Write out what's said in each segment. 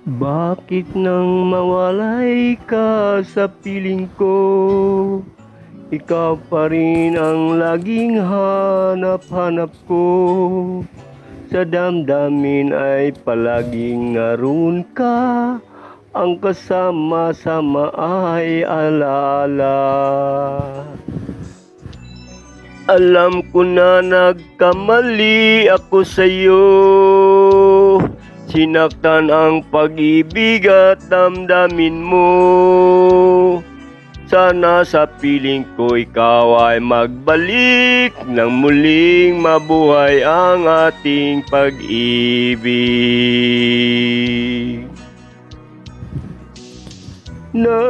Bakit nang mawalay ka sa piling ko? Ikaw pa rin ang laging hanap-hanap ko. Sa damdamin ay palaging naroon ka. Ang kasama-sama ay alaala. Alam ko na nagkamali ako sa'yo. Sinaktan ang pag-ibig at damdamin mo. Sana sa piling ko ikaw ay magbalik nang muling mabuhay ang ating pag-ibig. Nais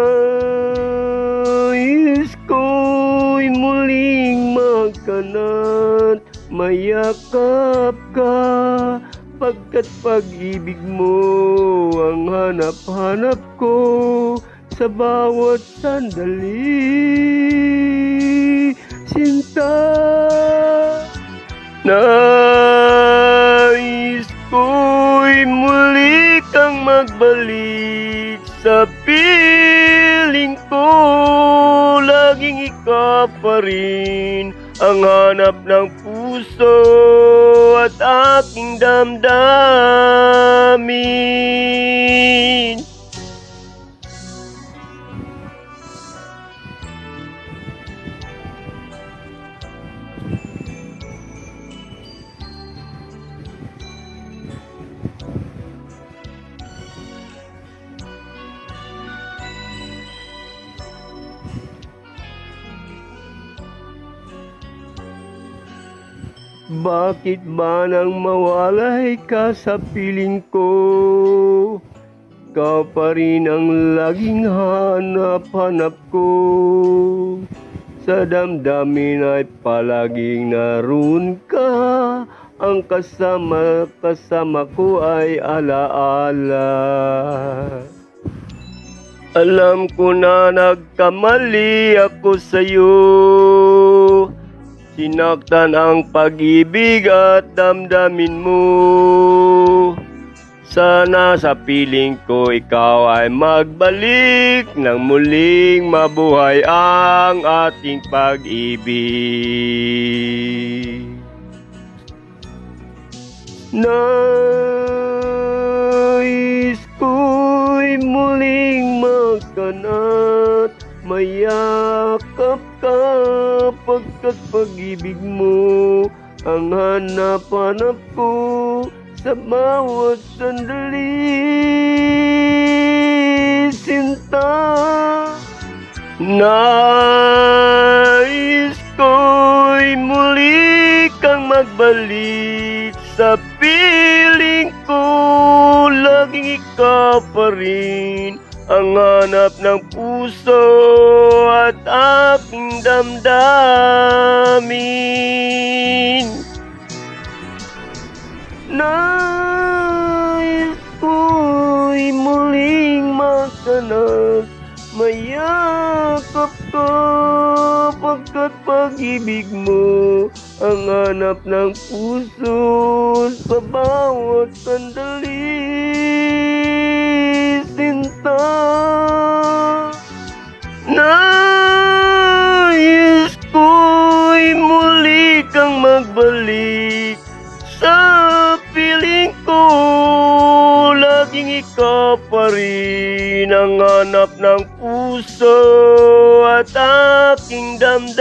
ko'y muling magkanat, mayakap ka, pagkat pag-ibig mo ang hanap-hanap ko sa bawat sandali, sinta. Nais ko'y muli kang magbalik sa piling ko. Laging ikaw pa rin ang hanap ng puso at aking damdamin. Bakit ba nang mawalay ka sa piling ko? Ikaw pa rin ang laging hanap-hanap ko. Sa damdamin ay palaging naroon ka. Ang kasama ko ay alaala. Alam ko na nagkamali ako sa'yo. Sinaktan ang pag-ibig at damdamin mo. Sana sa piling ko ikaw ay magbalik nang muling mabuhay ang ating pag-ibig. Nais ko'y muling magkanat, mayakap ka, pagkat pag-ibig mo ang hanap-hanap ko sa bawat sandali, sinta. Nais ko'y muli kang magbalik sa piling ko. Laging ikaw pa rin ang hanap ng puso at aking damdamin. Nais ko'y muling maghanap, mayakap ka, pagkat pag-ibig mo ang hanap ng puso sa bawat sandali, sinta. Nais ko'y muli kang magbalik sa piling ko. Laging ikaw pa rin ang hanap ng puso at aking damdamin.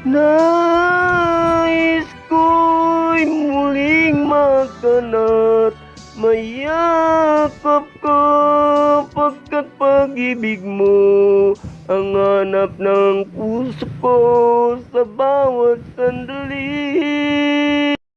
Nais ko'y muling magkanat, mayakap ka, pagkat pag-ibig mo ang hanap ng puso ko sa bawat sandali.